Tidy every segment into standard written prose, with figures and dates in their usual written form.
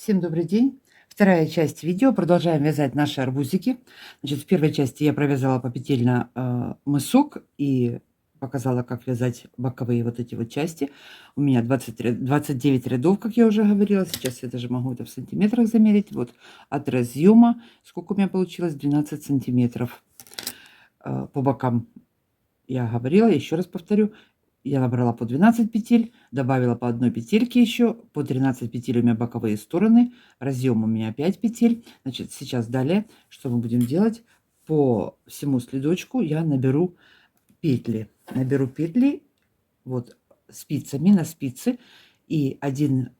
Всем добрый день! Вторая часть видео. Продолжаем вязать наши арбузики. Значит, в первой части я провязала попетельно мысок и показала, как вязать боковые вот эти вот части. У меня 29 рядов, как я уже говорила. Сейчас я даже могу это в сантиметрах замерить. Вот от разъема сколько у меня получилось? 12 сантиметров по бокам. Я говорила, еще раз повторю. Я набрала по 12 петель, добавила по одной петельке еще, по 13 петель у меня боковые стороны, разъем у меня 5 петель. Значит, сейчас далее, что мы будем делать? По всему следочку я наберу петли. Наберу петли вот спицами на спицы и один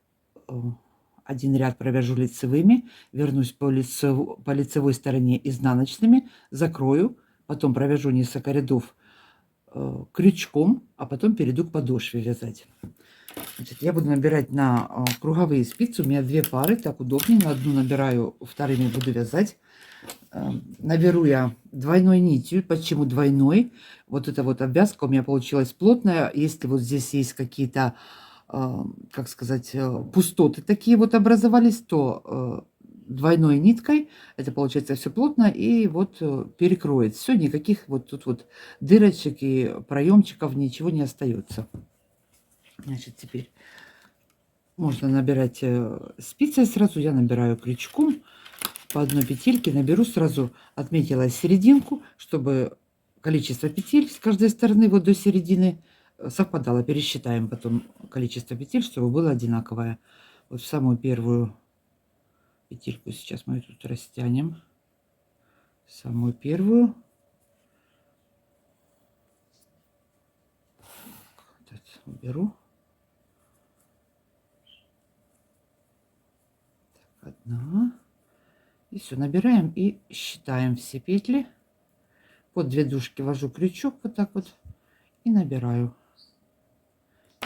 ряд провяжу лицевыми, вернусь по лицевой стороне изнаночными, закрою, потом провяжу несколько рядов крючком, а потом перейду к подошве вязать. Значит, я буду набирать на круговые спицы. У меня две пары, так удобнее. На одну набираю, вторыми буду вязать. Наберу я двойной нитью. Почему двойной? Вот эта вот обвязка у меня получилась плотная. Если вот здесь есть какие-то, как сказать, пустоты такие вот образовались, то двойной ниткой это получается все плотно и вот перекроет все, никаких вот тут вот дырочек и проемчиков ничего не остается. Значит, теперь можно набирать спицей сразу. Я набираю крючком по одной петельке, наберу сразу, отметила серединку, чтобы количество петель с каждой стороны вот до середины совпадало. Пересчитаем потом количество петель, чтобы было одинаковое. Вот в самую первую петельку сейчас мы тут растянем, самую первую. Вот уберу. Так, одна. И все, набираем и считаем все петли. Под две дужки ввожу крючок вот так вот и набираю.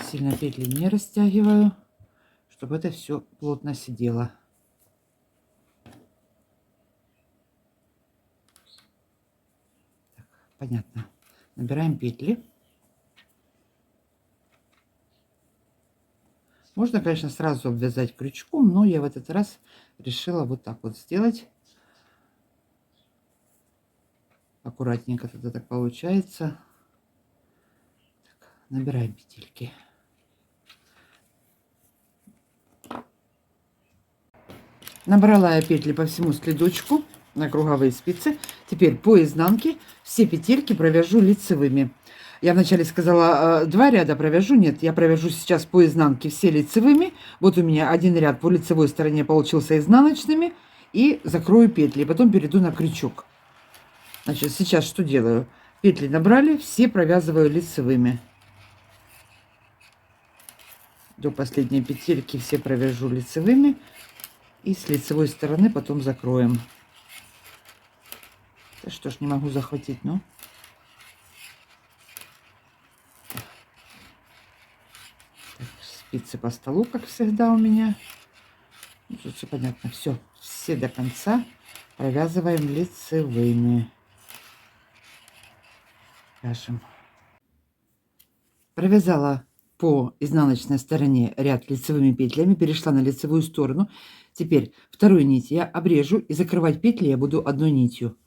Сильно петли не растягиваю, чтобы это все плотно сидело. Так, понятно. Набираем петли. Можно, конечно, сразу обвязать крючком, но я в этот раз решила вот так вот сделать. Аккуратненько тогда так получается. Так, набираем петельки. Набрала я петли по всему следочку на круговые спицы. Теперь по изнанке все петельки провяжу лицевыми. Я вначале сказала 2 ряда провяжу. Нет, я провяжу сейчас по изнанке все лицевыми. Вот у меня один ряд по лицевой стороне получился изнаночными. И закрою петли. Потом перейду на крючок. Значит, сейчас что делаю? Петли набрали, все провязываю лицевыми. До последней петельки все провяжу лицевыми. И с лицевой стороны потом закроем. Да что ж, не могу захватить, ну. Так, спицы по столу, как всегда у меня. Ну, тут все понятно. Все до конца провязываем лицевыми. Вяжем. Провязала по изнаночной стороне ряд лицевыми петлями, перешла на лицевую сторону. Теперь вторую нить я обрежу, и закрывать петли я буду одной нитью.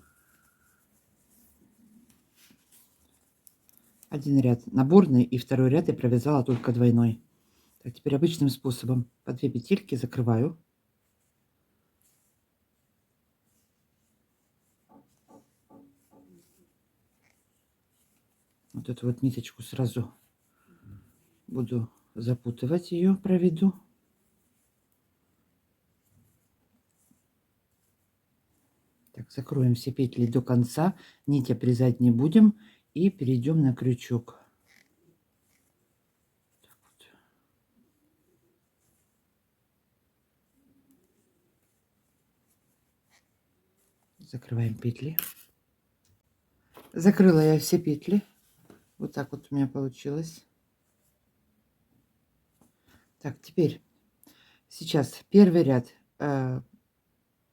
Один ряд наборный, и второй ряд я провязала только двойной. Так, теперь обычным способом по 2 петельки закрываю. Вот эту вот ниточку сразу буду запутывать, ее проведу. Так, закроем все петли до конца, нить обрезать не будем и перейдем на крючок. Так вот. Закрываем петли. Закрыла я все петли. Вот так вот у меня получилось. Так, теперь сейчас первый ряд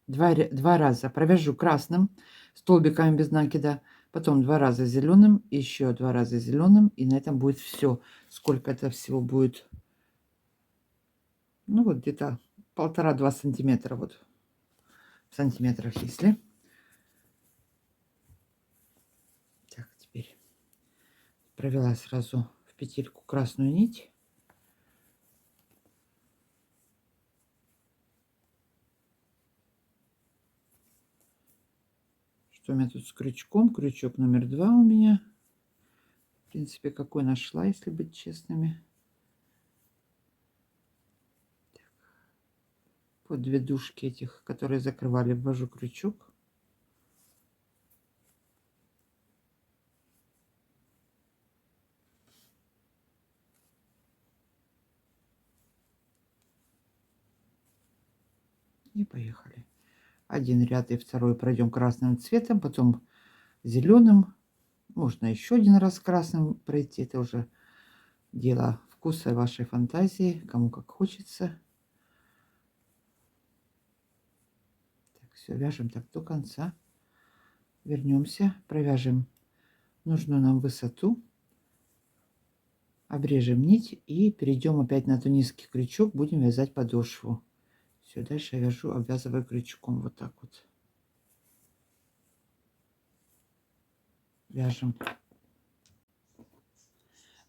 два раза провяжу красным столбиками без накида, потом 2 раза зеленым, еще 2 раза зеленым, и на этом будет все. Сколько это всего будет? Ну вот где-то 1,5-2 сантиметра, вот в сантиметрах, если. Так, теперь провела сразу в петельку красную нить. Что у меня тут с крючком? Крючок номер 2 у меня. В принципе, какой нашла, если быть честными. Так. Под две дужки этих, которые закрывали, ввожу крючок. И поехали. Один ряд и второй пройдем красным цветом, потом зеленым. Можно еще один раз красным пройти. Это уже дело вкуса и вашей фантазии, кому как хочется. Так, все, вяжем так до конца. Вернемся, провяжем нужную нам высоту. Обрежем нить и перейдем опять на тунисский крючок. Будем вязать подошву. Все, дальше я вяжу, обвязываю крючком вот так вот. Вяжем.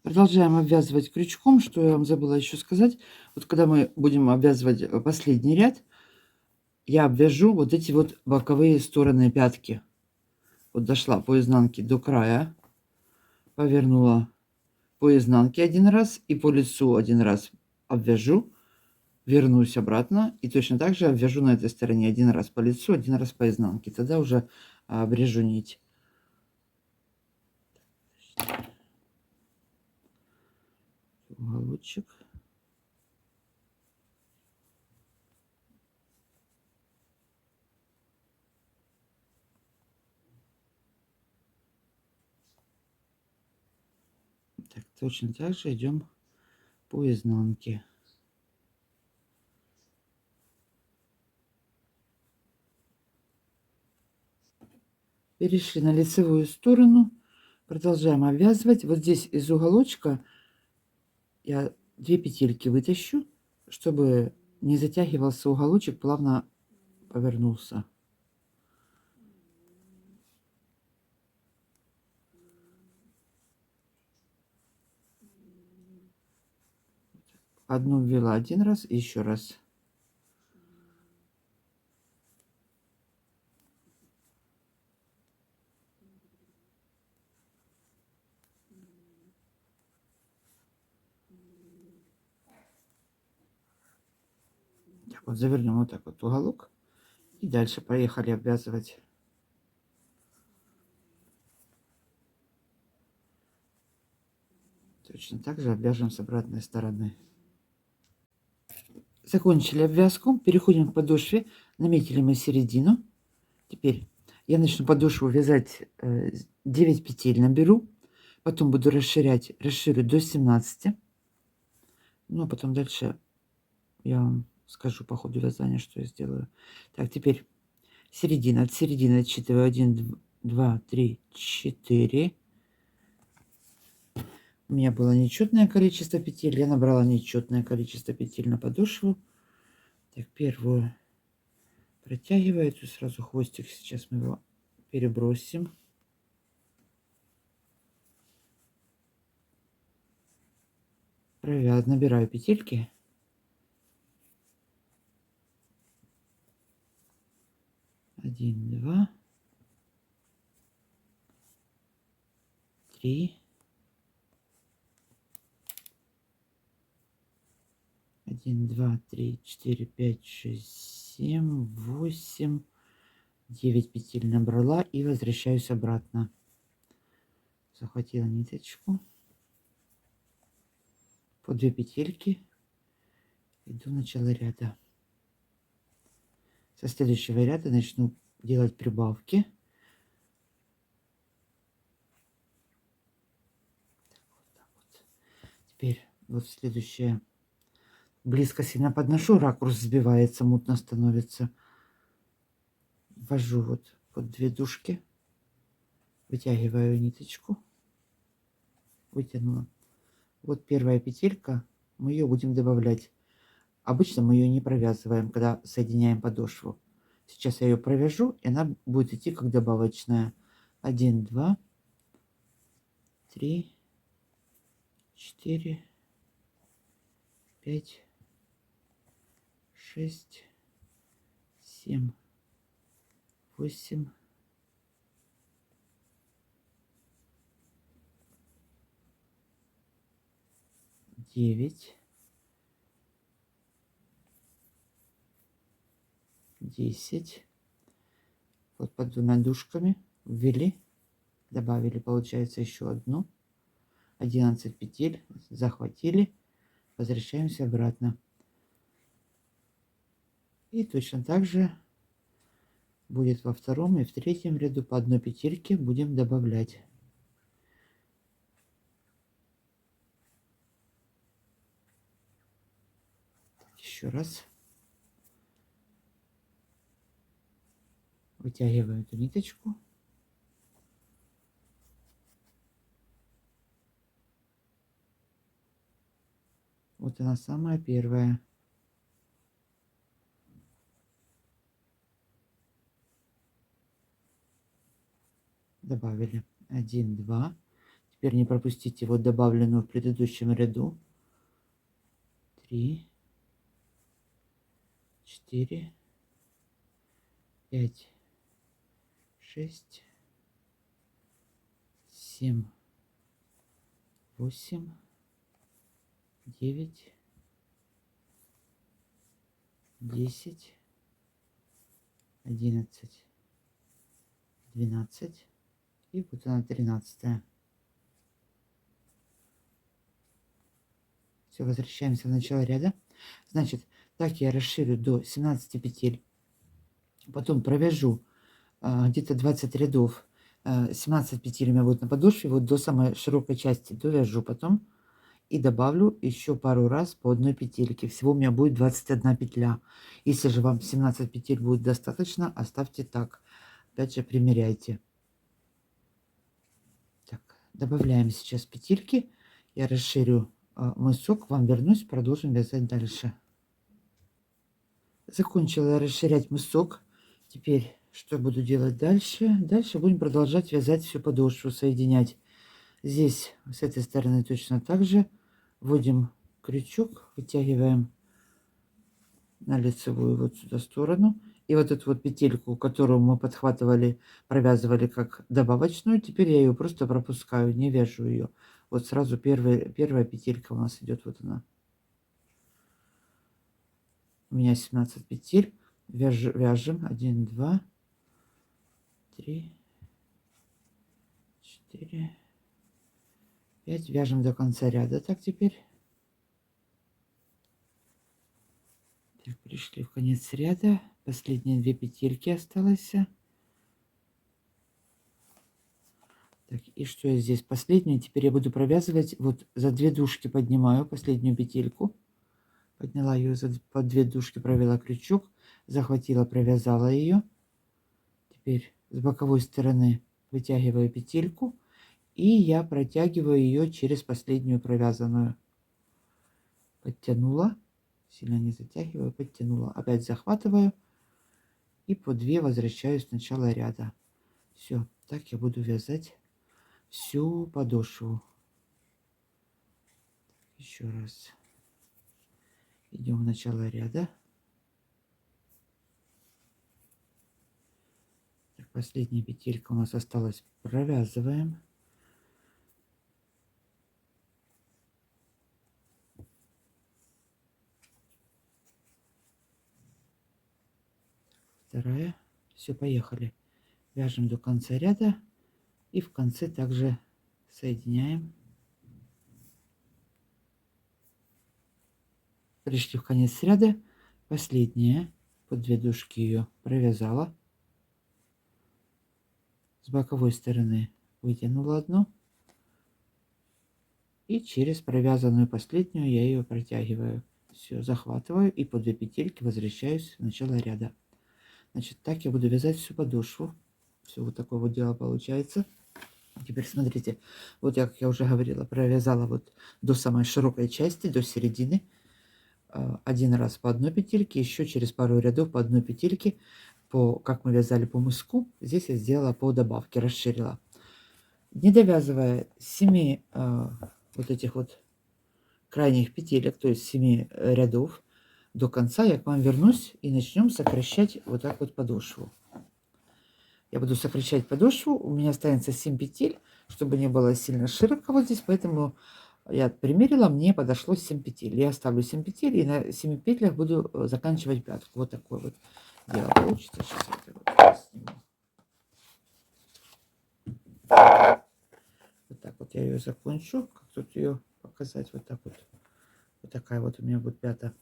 Продолжаем обвязывать крючком. Что я вам забыла еще сказать. Вот когда мы будем обвязывать последний ряд, я обвяжу вот эти вот боковые стороны пятки. Вот дошла по изнанке до края, повернула по изнанке один раз и по лицу один раз обвяжу, вернусь обратно и точно так же обвяжу на этой стороне один раз по лицу, один раз по изнанке. Тогда уже обрежу нить. Уголочек. Так, точно так же идем по изнанке. Перешли на лицевую сторону. Продолжаем обвязывать. Вот здесь из уголочка я 2 петельки вытащу, чтобы не затягивался уголочек, плавно повернулся. Одну ввела один раз и еще раз. Так вот, завернем вот так вот уголок. И дальше поехали обвязывать. Точно так же обвяжем с обратной стороны. Закончили обвязку. Переходим к подошве. Наметили мы середину. Теперь я начну подошву вязать 9 петель наберу. Потом буду расширять. Расширю до 17. Ну, а потом дальше я вам скажу по ходу вязания, что я сделаю. Так, теперь середина. От середины отсчитываю 1, 2, 3, 4. У меня было нечетное количество петель. Я набрала нечетное количество петель на подошву. Так, первую протягиваю. Эту сразу хвостик. Сейчас мы его перебросим. Набираю петельки. 1, 2, 3. 1, 2, 3, 4, 5, 6, 7, 8, 9 петель набрала и возвращаюсь обратно. Захватила ниточку. По 2 петельки. Иду в начало ряда. Со следующего ряда начну делать прибавки. Так вот. Теперь вот следующее. Близко сильно подношу, ракурс сбивается, мутно становится. Ввожу вот под 2 дужки. Вытягиваю ниточку. Вытянула. Вот первая петелька. Мы ее будем добавлять Обычно мы ее не провязываем, когда соединяем подошву. Сейчас я ее провяжу, и она будет идти как добавочная. 1, 2, 3, 4, 5, 6, 7, 8, 9, 10. Вот под двумя дужками ввели, добавили, получается, еще одну. 11 петель захватили, возвращаемся обратно. И точно так же будет во втором и в третьем ряду по одной петельке будем добавлять. Еще раз. Вытягиваю эту ниточку. Вот она самая первая. Добавили 1, 2. Теперь не пропустите вот добавленную в предыдущем ряду. 3, 4, 5, 6, 7, 8, 9, 10, 11, 12 и вот она 13. Все, возвращаемся в начало ряда. Значит, так я расширю до 17 петель. Потом провяжу где-то 20 рядов. 17 петель у меня будет на подошве. Вот до самой широкой части довяжу потом. И добавлю еще пару раз по одной петельке. Всего у меня будет 21 петля. Если же вам 17 петель будет достаточно, оставьте так. Опять же, примеряйте. Так, добавляем сейчас петельки. Я расширю мысок, вам вернусь, продолжим вязать дальше. Закончила расширять мысок. Теперь что буду делать дальше? Дальше будем продолжать вязать всю подошву, соединять. Здесь с этой стороны точно так же вводим крючок, вытягиваем на лицевую вот сюда сторону. И вот эту вот петельку, которую мы подхватывали, провязывали как добавочную, теперь я ее просто пропускаю, не вяжу ее. Вот сразу первая петелька у нас идет, вот она. У меня 17 петель. Вяжем 1, 2, 3, 4, 5. Вяжем до конца ряда. Так, теперь. Так, пришли в конец ряда. Последние 2 петельки осталось. Так, и что я здесь? Последнюю. Теперь я буду провязывать. Вот за 2 дужки поднимаю последнюю петельку. Подняла ее по 2 дужки, провела крючок. Захватила, провязала ее. Теперь с боковой стороны вытягиваю петельку. И я протягиваю ее через последнюю провязанную. Подтянула. Сильно не затягиваю. Подтянула. Опять захватываю. И по 2 возвращаюсь с начала ряда. Все. Так я буду вязать всю подошву. Еще раз. Идем в начало ряда. Так, последняя петелька у нас осталась. Провязываем. Вторая. Все, поехали. Вяжем до конца ряда. И в конце также соединяем. Пришли в конец ряда. Последняя. Под 2 дужки ее провязала. С боковой стороны вытянула одну. И через провязанную последнюю я ее протягиваю. Все, захватываю и по 2 петельки возвращаюсь в начало ряда. Значит, так я буду вязать всю подошву. Все, вот такое вот дело получается. Теперь смотрите, вот я, как я уже говорила, провязала вот до самой широкой части, до середины. один раз по одной петельке, еще через пару рядов по одной петельке, как мы вязали по мыску. Здесь я сделала по добавке, расширила. Не довязывая 7 вот этих вот крайних петелек, то есть 7 рядов до конца, я к вам вернусь и начнем сокращать вот так вот подошву. Я буду сокращать подошву, у меня останется 7 петель, чтобы не было сильно широко вот здесь, поэтому я примерила, мне подошло 7 петель. Я оставлю 7 петель и на 7 петлях буду заканчивать пятку. Вот такое вот дело получится. Сейчас я это вот сниму. Вот так вот я ее закончу. Как тут ее показать? Вот так вот. Вот такая вот у меня будет пята.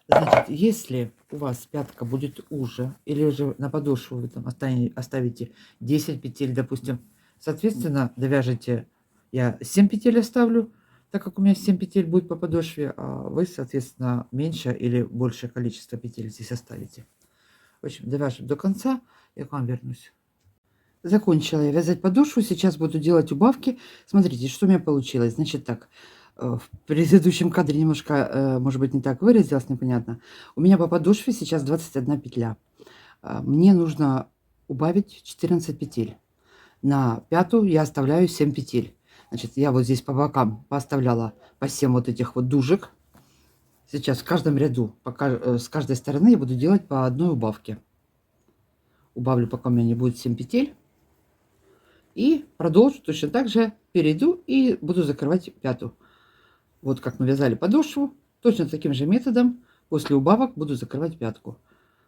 Значит, если у вас пятка будет уже, или же на подошву вы там оставите 10 петель, допустим, соответственно, довяжете, я 7 петель оставлю, так как у меня 7 петель будет по подошве, а вы, соответственно, меньше или большее количество петель здесь оставите. В общем, довяжем до конца, я к вам вернусь. Закончила я вязать подошву, сейчас буду делать убавки. Смотрите, что у меня получилось. Значит так, в предыдущем кадре немножко, может быть, не так выразилась, непонятно. У меня по подошве сейчас 21 петля. Мне нужно убавить 14 петель. На пятую я оставляю 7 петель. Значит, я вот здесь по бокам поставляла по 7 вот этих вот дужек. Сейчас в каждом ряду, с каждой стороны я буду делать по одной убавке. Убавлю, пока у меня не будет 7 петель. И продолжу точно так же, перейду и буду закрывать пятую. Вот как мы вязали подошву, точно таким же методом после убавок буду закрывать пятку.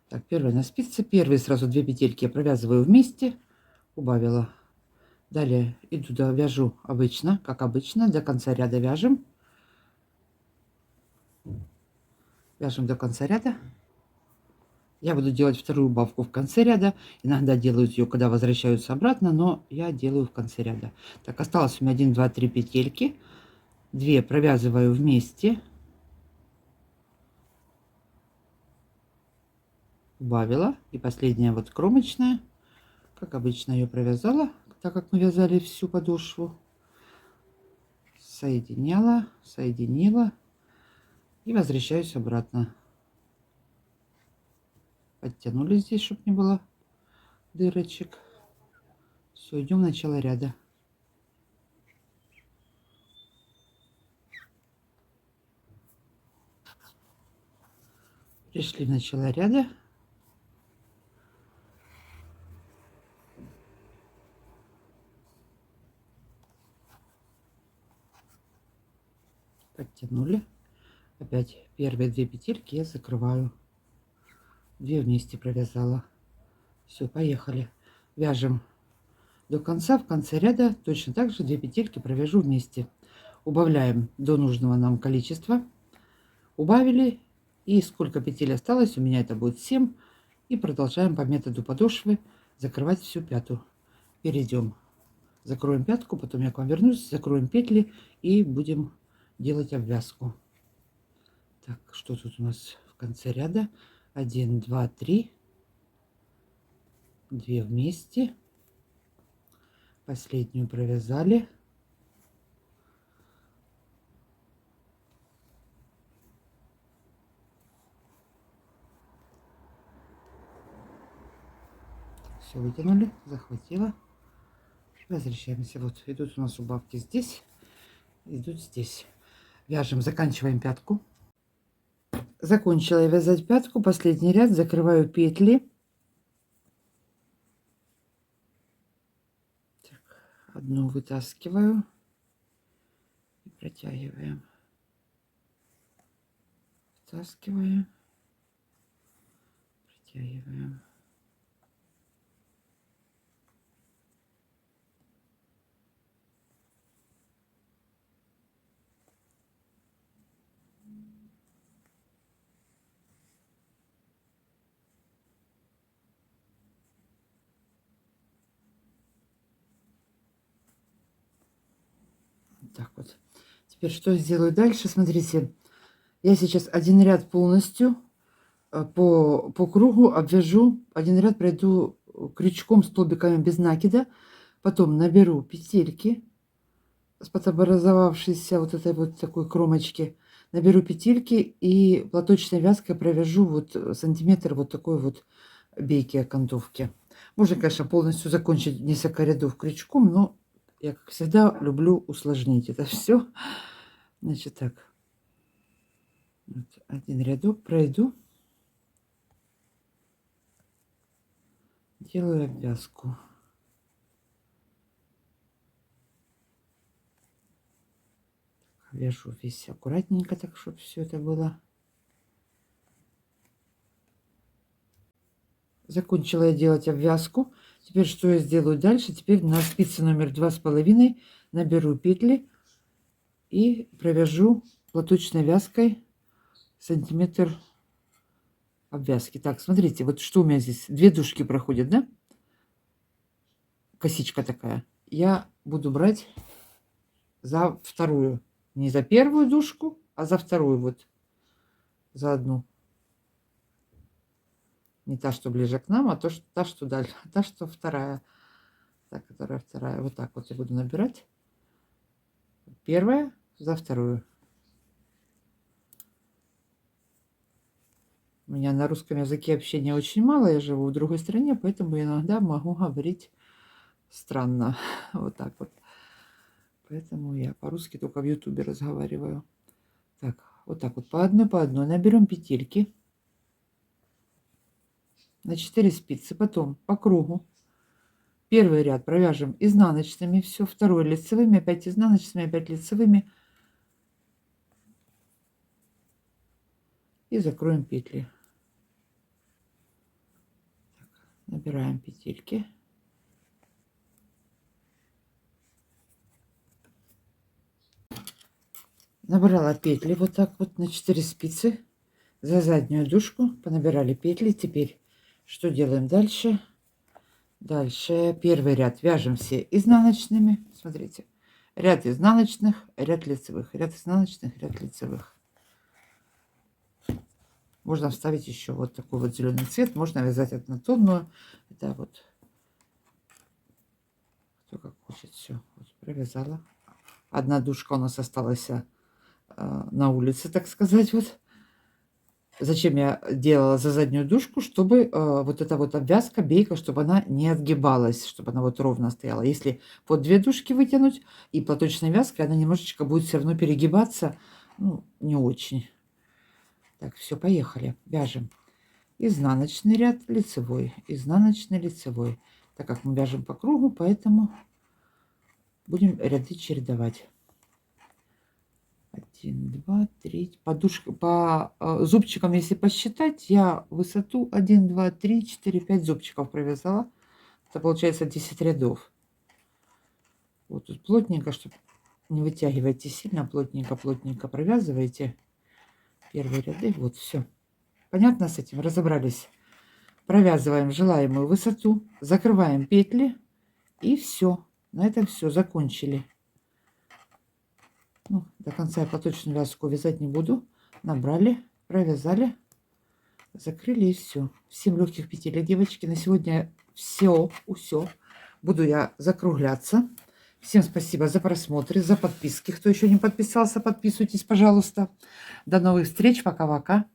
Так, первая на спице, первые сразу 2 петельки я провязываю вместе, убавила. Далее иду, вяжу обычно, как обычно, до конца ряда вяжем. Вяжем до конца ряда. Я буду делать вторую убавку в конце ряда. Иногда делают ее, когда возвращаются обратно, но я делаю в конце ряда. Так, осталось у меня 1, 2, 3 петельки. 2 провязываю вместе. Убавила. И последняя вот кромочная. Как обычно ее провязала, так как мы вязали всю подошву. Соединяла, соединила. И возвращаюсь обратно. Подтянули здесь, чтобы не было дырочек. Все, идем в начало ряда. Пришли в начало ряда. Подтянули. Опять первые 2 петельки я закрываю. 2 вместе провязала. Все, поехали. Вяжем до конца. В конце ряда точно так же 2 петельки провяжу вместе. Убавляем до нужного нам количества. Убавили. И сколько петель осталось, у меня это будет 7. И продолжаем по методу подошвы закрывать всю пятую. Перейдем. Закроем пятку, потом я к вам вернусь, закроем петли и будем делать обвязку. Так, что тут у нас в конце ряда? 1, 2, 3. 2 вместе. Последнюю провязали. Все вытянули, захватила. Возвращаемся. Вот идут у нас убавки здесь, идут здесь. Вяжем, заканчиваем пятку. Закончила я вязать пятку, последний ряд, закрываю петли. Так, одну вытаскиваю и протягиваем. Втаскиваем, протягиваем. Так вот. Теперь что сделаю дальше? Смотрите, я сейчас один ряд полностью по кругу обвяжу. Один ряд пройду крючком, столбиками без накида. Потом наберу петельки с подобразовавшейся вот этой вот такой кромочки наберу петельки и платочной вязкой провяжу вот сантиметр вот такой вот бейки окантовки. Можно, конечно, полностью закончить несколько рядов крючком, но я, как всегда, люблю усложнить это все. Значит, так. Вот один рядок пройду. Делаю обвязку. Вяжу весь аккуратненько, так, чтобы все это было. Закончила я делать обвязку. Теперь что я сделаю дальше? Теперь на спице номер 2,5 наберу петли и провяжу платочной вязкой сантиметр обвязки. Так, смотрите, вот что у меня здесь. 2 дужки проходят, да? Косичка такая. Я буду брать за вторую. Не за первую дужку, а за вторую вот. За одну. Не та, что ближе к нам, а та, что дальше. Та, что вторая. Та, которая вторая. Вот так вот я буду набирать. Первая за вторую. У меня на русском языке общения очень мало. Я живу в другой стране, поэтому иногда могу говорить странно. Вот так вот. Поэтому я по-русски только в Ютубе разговариваю. Так, вот так вот по одной наберем петельки на 4 спицы. Потом по кругу первый ряд провяжем изнаночными, все, второй лицевыми, опять изнаночными, опять лицевыми. И закроем петли. Так, набираем петельки. Набрала петли вот так вот на 4 спицы. За заднюю дужку понабирали петли. Теперь что делаем дальше? Дальше первый ряд вяжем все изнаночными. Смотрите. Ряд изнаночных, ряд лицевых. Ряд изнаночных, ряд лицевых. Можно вставить еще вот такой вот зеленый цвет. Можно вязать однотонную. Это вот кто как хочет. Все. Вот провязала. Одна дужка у нас осталась на улице, так сказать. Вот. Зачем я делала за заднюю дужку? Чтобы вот эта вот обвязка, бейка, чтобы она не отгибалась, чтобы она вот ровно стояла. Если под 2 дужки вытянуть и платочной вязкой, она немножечко будет все равно перегибаться. Ну, не очень. Так, все, поехали. Вяжем изнаночный ряд, лицевой, изнаночный, лицевой. Так как мы вяжем по кругу, поэтому будем ряды чередовать. 1, 2, 3. По зубчикам, если посчитать, я высоту 1, 2, 3, 4, 5 зубчиков провязала. Это получается 10 рядов. Вот тут плотненько, чтобы не вытягивайте сильно, плотненько провязывайте первые ряды. Вот, все. Понятно с этим? Разобрались. Провязываем желаемую высоту, закрываем петли и все. На этом все, закончили. Ну, до конца я платочную вязку вязать не буду. Набрали, провязали, закрыли и все. 7 легких петель, девочки. На сегодня все. Буду я закругляться. Всем спасибо за просмотр, за подписки. Кто еще не подписался, подписывайтесь, пожалуйста. До новых встреч. Пока-пока.